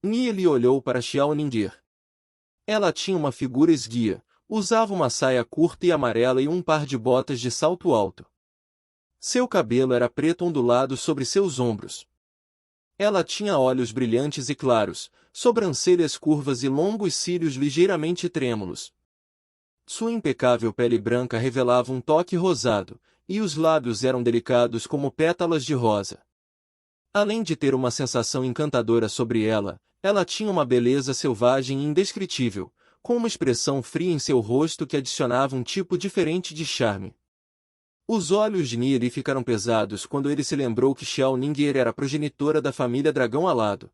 Niele olhou para Xiaoninger. Ela tinha uma figura esguia, usava uma saia curta e amarela e um par de botas de salto alto. Seu cabelo era preto ondulado sobre seus ombros. Ela tinha olhos brilhantes e claros, sobrancelhas curvas e longos cílios ligeiramente trêmulos. Sua impecável pele branca revelava um toque rosado, e os lábios eram delicados como pétalas de rosa. Além de ter uma sensação encantadora sobre ela, ela tinha uma beleza selvagem e indescritível, com uma expressão fria em seu rosto que adicionava um tipo diferente de charme. Os olhos de Niele ficaram pesados quando ele se lembrou que Xiaoninger era a progenitora da família Dragão Alado.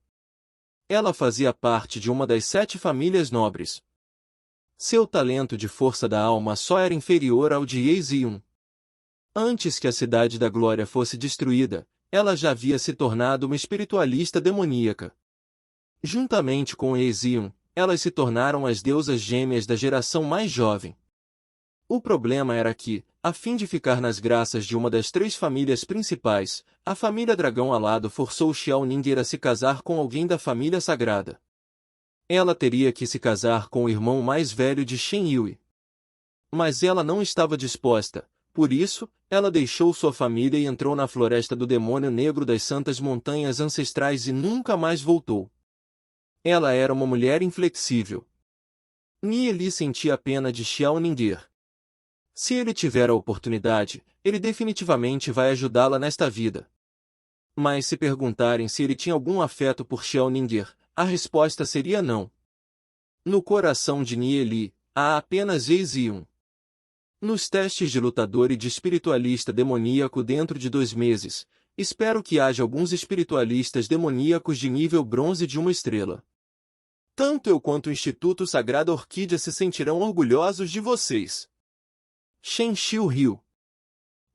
Ela fazia parte de uma das 7 famílias nobres. Seu talento de força da alma só era inferior ao de Ye Ziun. Antes que a Cidade da Glória fosse destruída, ela já havia se tornado uma espiritualista demoníaca. Juntamente com Ye Ziun, elas se tornaram as deusas gêmeas da geração mais jovem. O problema era que, a fim de ficar nas graças de uma das 3 famílias principais, a família Dragão Alado forçou Xiaoninger a se casar com alguém da família sagrada. Ela teria que se casar com o irmão mais velho de Shen Yue. Mas ela não estava disposta, por isso, ela deixou sua família e entrou na floresta do demônio negro das Santas Montanhas Ancestrais e nunca mais voltou. Ela era uma mulher inflexível. Niele sentia pena de Xiaoninger. Se ele tiver a oportunidade, ele definitivamente vai ajudá-la nesta vida. Mas se perguntarem se ele tinha algum afeto por Xiaoninger, a resposta seria não. No coração de Niele, há apenas Ye Ziun. Nos testes de lutador e de espiritualista demoníaco dentro de 2 meses, espero que haja alguns espiritualistas demoníacos de nível bronze de 1 estrela. Tanto eu quanto o Instituto Sagrada Orquídea se sentirão orgulhosos de vocês. Shen Xiu riu.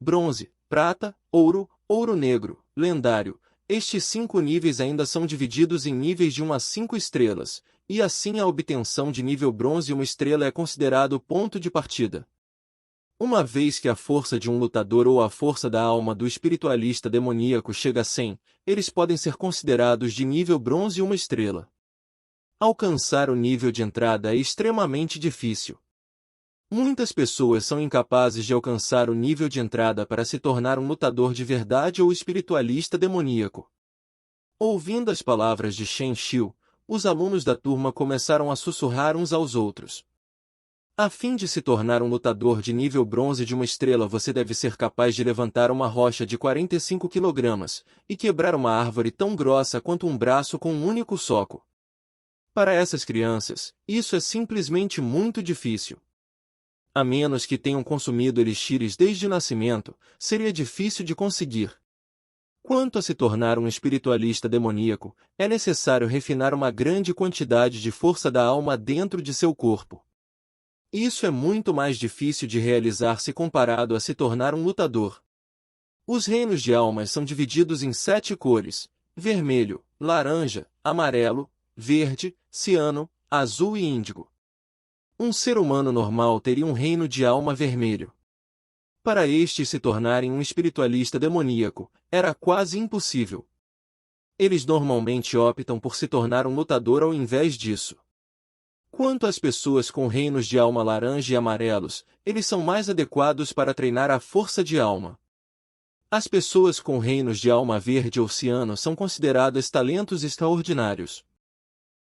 Bronze, prata, ouro, ouro negro, lendário. Estes 5 níveis ainda são divididos em níveis de 1 a 5 estrelas, e assim a obtenção de nível bronze 1 estrela é considerado o ponto de partida. Uma vez que a força de um lutador ou a força da alma do espiritualista demoníaco chega a 100, eles podem ser considerados de nível bronze 1 estrela. Alcançar o nível de entrada é extremamente difícil. Muitas pessoas são incapazes de alcançar o nível de entrada para se tornar um lutador de verdade ou espiritualista demoníaco. Ouvindo as palavras de Shen Xiu, os alunos da turma começaram a sussurrar uns aos outros. A fim de se tornar um lutador de nível bronze de 1 estrela, você deve ser capaz de levantar uma rocha de 45 kg e quebrar uma árvore tão grossa quanto um braço com um único soco. Para essas crianças, isso é simplesmente muito difícil. A menos que tenham consumido elixires desde o nascimento, seria difícil de conseguir. Quanto a se tornar um espiritualista demoníaco, é necessário refinar uma grande quantidade de força da alma dentro de seu corpo. Isso é muito mais difícil de realizar se comparado a se tornar um lutador. Os reinos de almas são divididos em 7 cores: vermelho, laranja, amarelo, verde, ciano, azul e índigo. Um ser humano normal teria um reino de alma vermelho. Para estes se tornarem um espiritualista demoníaco, era quase impossível. Eles normalmente optam por se tornar um lutador ao invés disso. Quanto às pessoas com reinos de alma laranja e amarelos, eles são mais adequados para treinar a força de alma. As pessoas com reinos de alma verde ou ciano são consideradas talentos extraordinários.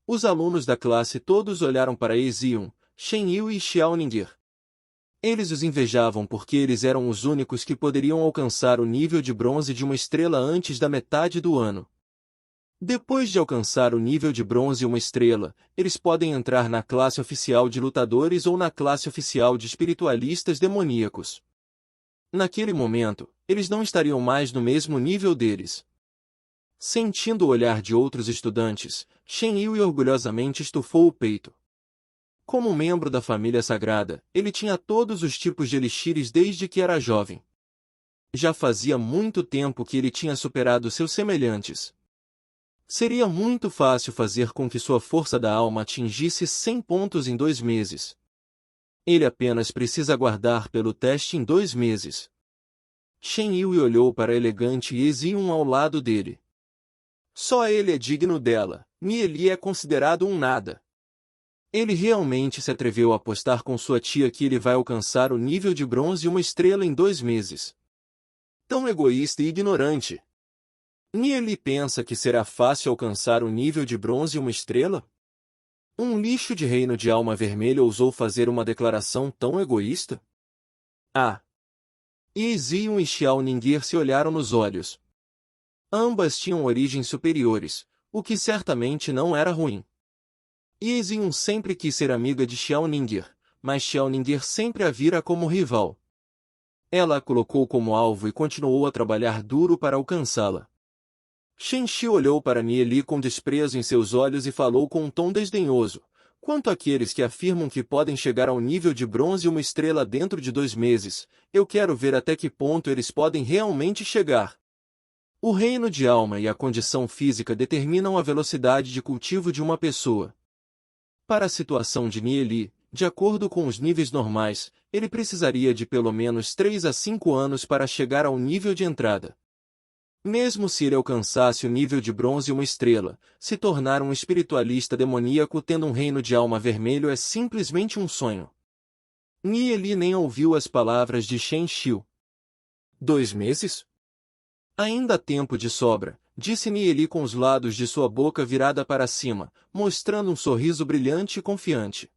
Os alunos da classe todos olharam para Ye Ziun, Shen Yue e Xiaoninger. Eles os invejavam porque eles eram os únicos que poderiam alcançar o nível de bronze de 1 estrela antes da metade do ano. Depois de alcançar o nível de bronze 1 estrela, eles podem entrar na classe oficial de lutadores ou na classe oficial de espiritualistas demoníacos. Naquele momento, eles não estariam mais no mesmo nível deles. Sentindo o olhar de outros estudantes, Shen Yue orgulhosamente estufou o peito. Como membro da família sagrada, ele tinha todos os tipos de elixires desde que era jovem. Já fazia muito tempo que ele tinha superado seus semelhantes. Seria muito fácil fazer com que sua força da alma atingisse 100 pontos em 2 meses. Ele apenas precisa aguardar pelo teste em 2 meses. Shen Yue olhou para a elegante Ye Ziun ao lado dele. Só ele é digno dela, Nieli é considerado um nada. Ele realmente se atreveu a apostar com sua tia que ele vai alcançar o nível de bronze e uma estrela em 2 meses. Tão egoísta e ignorante. Nieli pensa que será fácil alcançar o nível de bronze e uma estrela? Um lixo de reino de alma vermelha ousou fazer uma declaração tão egoísta? Ah! Ezion e Xiao Ningir se olharam nos olhos. Ambas tinham origens superiores, o que certamente não era ruim. Ezion sempre quis ser amiga de Xiao Ningir, mas Xiao Ningir sempre a vira como rival. Ela a colocou como alvo e continuou a trabalhar duro para alcançá-la. Shen Shi olhou para Nieli com desprezo em seus olhos e falou com um tom desdenhoso. Quanto àqueles que afirmam que podem chegar ao nível de bronze e uma estrela dentro de 2 meses, eu quero ver até que ponto eles podem realmente chegar. O reino de alma e a condição física determinam a velocidade de cultivo de uma pessoa. Para a situação de Nieli, de acordo com os níveis normais, ele precisaria de pelo menos 3 a 5 anos para chegar ao nível de entrada. Mesmo se ele alcançasse o nível de bronze e uma estrela, se tornar um espiritualista demoníaco tendo um reino de alma vermelho é simplesmente um sonho. Nieli nem ouviu as palavras de Shen Xiu. 2 meses? Ainda há tempo de sobra, disse Nieli com os lados de sua boca virada para cima, mostrando um sorriso brilhante e confiante.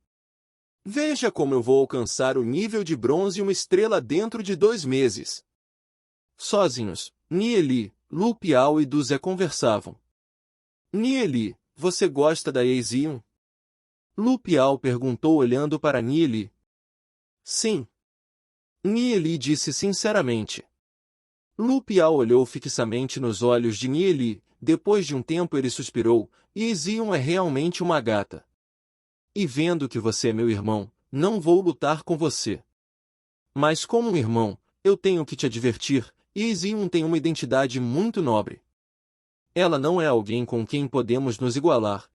Veja como eu vou alcançar o nível de bronze e uma estrela dentro de 2 meses. Sozinhos, Nieli, Lu Piao e Duzé conversavam. Nieli, você gosta da Ezion? Lu Piao perguntou olhando para Nieli. Sim. Nieli disse sinceramente. Lu Piao olhou fixamente nos olhos de Nieli, depois de um tempo ele suspirou, Ezion é realmente uma gata. E vendo que você é meu irmão, não vou lutar com você. Mas como um irmão, eu tenho que te advertir, Ezion tem uma identidade muito nobre. Ela não é alguém com quem podemos nos igualar.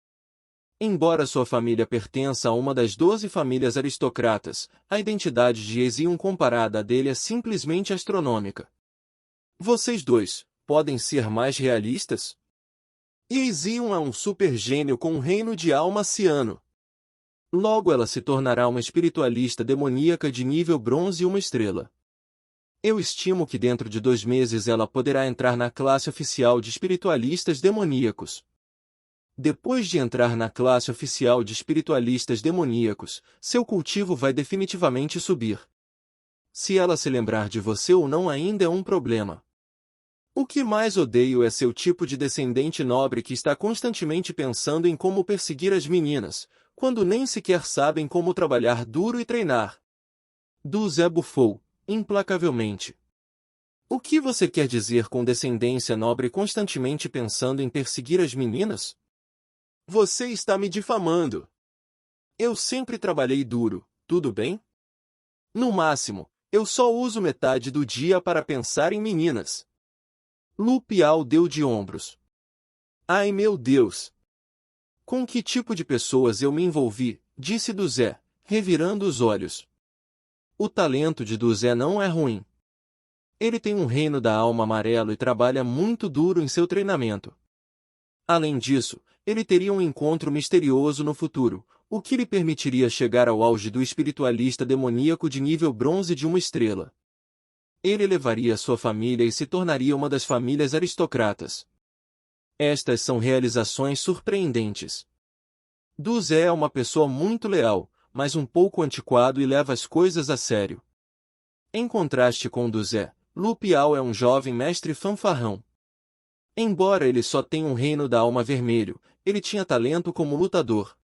Embora sua família pertença a uma das 12 famílias aristocratas, a identidade de Ezion comparada à dele é simplesmente astronômica. Vocês dois, podem ser mais realistas? Ezion é um super gênio com um reino de alma ciano. Logo ela se tornará uma espiritualista demoníaca de nível bronze e uma estrela. Eu estimo que dentro de 2 meses ela poderá entrar na classe oficial de espiritualistas demoníacos. Depois de entrar na classe oficial de espiritualistas demoníacos, seu cultivo vai definitivamente subir. Se ela se lembrar de você ou não ainda é um problema. O que mais odeio é seu tipo de descendente nobre que está constantemente pensando em como perseguir as meninas, quando nem sequer sabem como trabalhar duro e treinar. Duzé bufou, implacavelmente. O que você quer dizer com descendência nobre constantemente pensando em perseguir as meninas? Você está me difamando. Eu sempre trabalhei duro, tudo bem? No máximo, eu só uso metade do dia para pensar em meninas. Lu Piao deu de ombros. Ai meu Deus! Com que tipo de pessoas eu me envolvi, disse Duzé, revirando os olhos. O talento de Duzé não é ruim. Ele tem um reino da alma amarelo e trabalha muito duro em seu treinamento. Além disso, ele teria um encontro misterioso no futuro, o que lhe permitiria chegar ao auge do espiritualista demoníaco de nível bronze de uma estrela. Ele levaria sua família e se tornaria uma das famílias aristocratas. Estas são realizações surpreendentes. Duzé é uma pessoa muito leal, mas um pouco antiquado e leva as coisas a sério. Em contraste com Duzé, Lu Piao é um jovem mestre fanfarrão. Embora ele só tenha um reino da alma vermelho, ele tinha talento como lutador.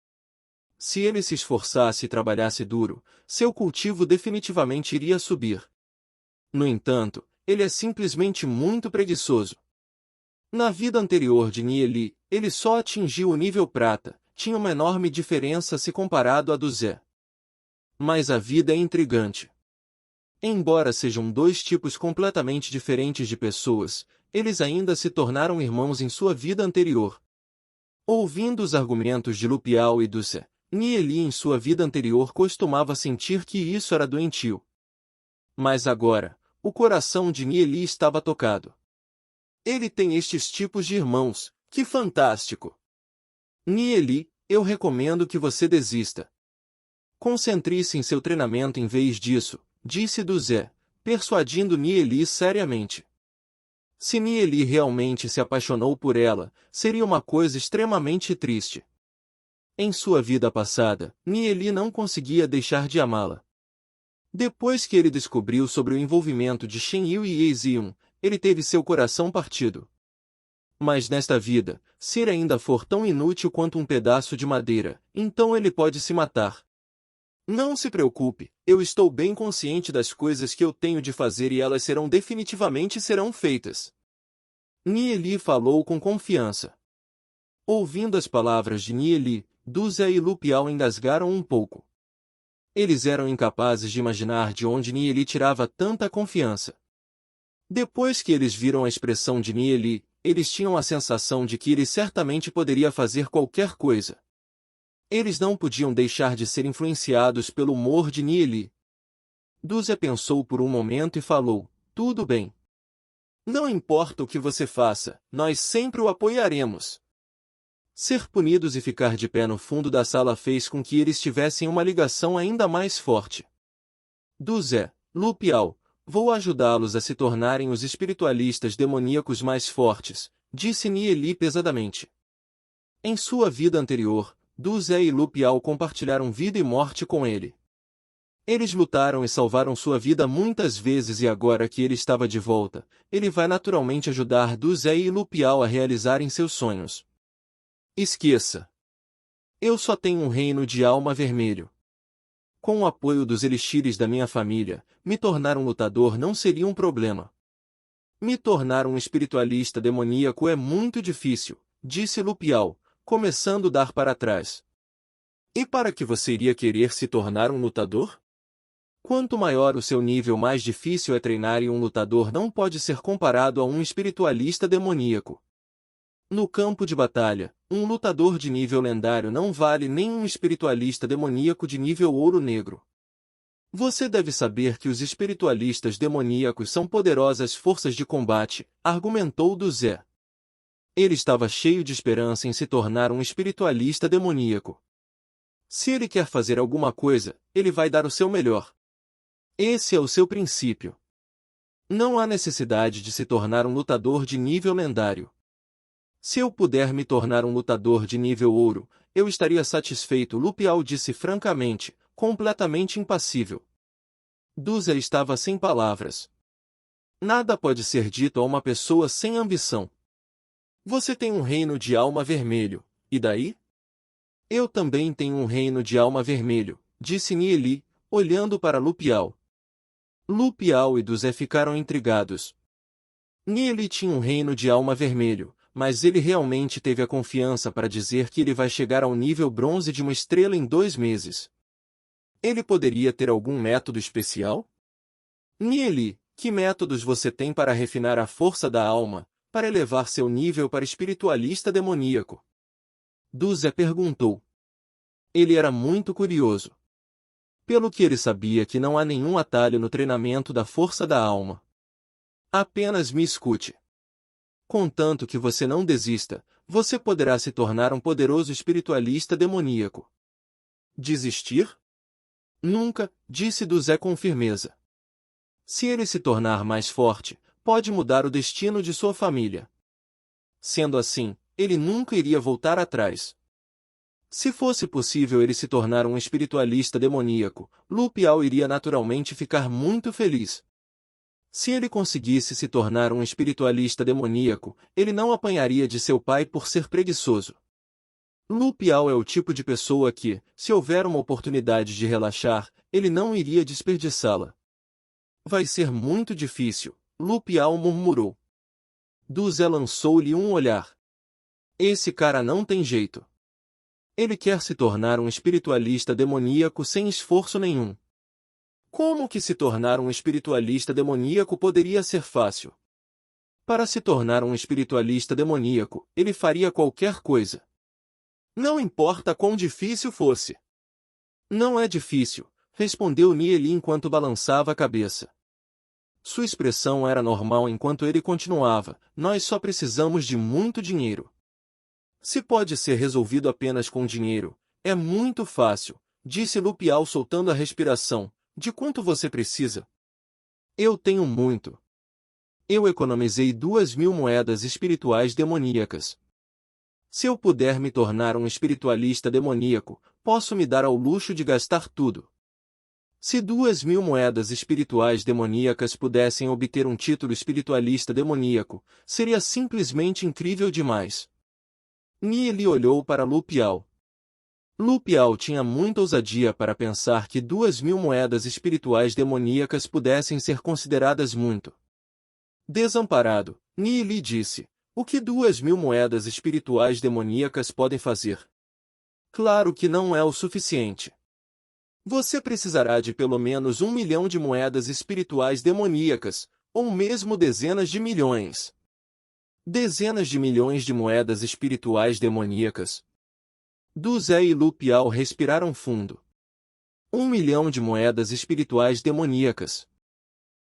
Se ele se esforçasse e trabalhasse duro, seu cultivo definitivamente iria subir. No entanto, ele é simplesmente muito preguiçoso. Na vida anterior de Nieli, ele só atingiu o nível prata, tinha uma enorme diferença se comparado a Duzé. Mas a vida é intrigante. Embora sejam 2 tipos completamente diferentes de pessoas, eles ainda se tornaram irmãos em sua vida anterior. Ouvindo os argumentos de Lu Piao e Duzé, Nieli em sua vida anterior costumava sentir que isso era doentio. Mas agora, o coração de Nieli estava tocado. Ele tem estes tipos de irmãos, que fantástico! Nieli, eu recomendo que você desista. Concentre-se em seu treinamento em vez disso, disse Duzé, persuadindo Nieli seriamente. Se Nieli realmente se apaixonou por ela, seria uma coisa extremamente triste. Em sua vida passada, Nieli não conseguia deixar de amá-la. Depois que ele descobriu sobre o envolvimento de Shen Yu e Ye Zion, ele teve seu coração partido. Mas nesta vida, se ele ainda for tão inútil quanto um pedaço de madeira, então ele pode se matar. Não se preocupe, eu estou bem consciente das coisas que eu tenho de fazer e elas definitivamente serão feitas. Nieli falou com confiança. Ouvindo as palavras de Nieli, Duzé e Lu Piao engasgaram um pouco. Eles eram incapazes de imaginar de onde Nieli tirava tanta confiança. Depois que eles viram a expressão de Nieli, eles tinham a sensação de que ele certamente poderia fazer qualquer coisa. Eles não podiam deixar de ser influenciados pelo humor de Nieli. Duzé pensou por um momento e falou, tudo bem. Não importa o que você faça, nós sempre o apoiaremos. Ser punidos e ficar de pé no fundo da sala fez com que eles tivessem uma ligação ainda mais forte. Duzé, Lu Piao, vou ajudá-los a se tornarem os espiritualistas demoníacos mais fortes, disse Nieli pesadamente. Em sua vida anterior, Duzé e Lu Piao compartilharam vida e morte com ele. Eles lutaram e salvaram sua vida muitas vezes e agora que ele estava de volta, ele vai naturalmente ajudar Duzé e Lu Piao a realizarem seus sonhos. Esqueça. Eu só tenho um reino de alma vermelho. Com o apoio dos elixires da minha família, me tornar um lutador não seria um problema. Me tornar um espiritualista demoníaco é muito difícil, disse Lu Piao, começando a dar para trás. E para que você iria querer se tornar um lutador? Quanto maior o seu nível, mais difícil é treinar e um lutador não pode ser comparado a um espiritualista demoníaco. No campo de batalha, um lutador de nível lendário não vale nem um espiritualista demoníaco de nível ouro negro. Você deve saber que os espiritualistas demoníacos são poderosas forças de combate, argumentou Duzé. Ele estava cheio de esperança em se tornar um espiritualista demoníaco. Se ele quer fazer alguma coisa, ele vai dar o seu melhor. Esse é o seu princípio. Não há necessidade de se tornar um lutador de nível lendário. Se eu puder me tornar um lutador de nível ouro, eu estaria satisfeito, Lu Piao disse francamente, completamente impassível. Duzé estava sem palavras. Nada pode ser dito a uma pessoa sem ambição. Você tem um reino de alma vermelho, e daí? Eu também tenho um reino de alma vermelho, disse Nieli, olhando para Lu Piao. Lu Piao e Duzé ficaram intrigados. Nieli tinha um reino de alma vermelho, mas ele realmente teve a confiança para dizer que ele vai chegar ao nível bronze de uma estrela em 2 meses. Ele poderia ter algum método especial? Nieli, que métodos você tem para refinar a força da alma, para elevar seu nível para espiritualista demoníaco? Duzé perguntou. Ele era muito curioso. Pelo que ele sabia que não há nenhum atalho no treinamento da força da alma. Apenas me escute. Contanto que você não desista, você poderá se tornar um poderoso espiritualista demoníaco. Desistir? Nunca, disse Duzé com firmeza. Se ele se tornar mais forte, pode mudar o destino de sua família. Sendo assim, ele nunca iria voltar atrás. Se fosse possível ele se tornar um espiritualista demoníaco, Lu Piao iria naturalmente ficar muito feliz. Se ele conseguisse se tornar um espiritualista demoníaco, ele não apanharia de seu pai por ser preguiçoso. Lu Piao é o tipo de pessoa que, se houver uma oportunidade de relaxar, ele não iria desperdiçá-la. Vai ser muito difícil, Lu Piao murmurou. Duzé lançou-lhe um olhar. Esse cara não tem jeito. Ele quer se tornar um espiritualista demoníaco sem esforço nenhum. Como que se tornar um espiritualista demoníaco poderia ser fácil? Para se tornar um espiritualista demoníaco, ele faria qualquer coisa. Não importa quão difícil fosse. Não é difícil, respondeu Nieli enquanto balançava a cabeça. Sua expressão era normal enquanto ele continuava, nós só precisamos de muito dinheiro. Se pode ser resolvido apenas com dinheiro, é muito fácil, disse Lupial soltando a respiração. De quanto você precisa? Eu tenho muito. Eu economizei 2.000 moedas espirituais demoníacas. Se eu puder me tornar um espiritualista demoníaco, posso me dar ao luxo de gastar tudo. Se 2.000 moedas espirituais demoníacas pudessem obter um título espiritualista demoníaco, seria simplesmente incrível demais. Nieli olhou para Lupial. Lupial tinha muita ousadia para pensar que 2.000 moedas espirituais demoníacas pudessem ser consideradas muito. Desamparado, Nieli disse: o que 2.000 moedas espirituais demoníacas podem fazer? Claro que não é o suficiente. Você precisará de pelo menos 1 milhão de moedas espirituais demoníacas, ou mesmo dezenas de milhões. Dezenas de milhões de moedas espirituais demoníacas. Duzé e Lupial respiraram fundo. 1 milhão de moedas espirituais demoníacas.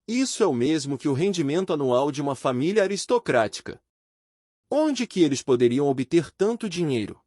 Isso é o mesmo que o rendimento anual de uma família aristocrática. Onde que eles poderiam obter tanto dinheiro?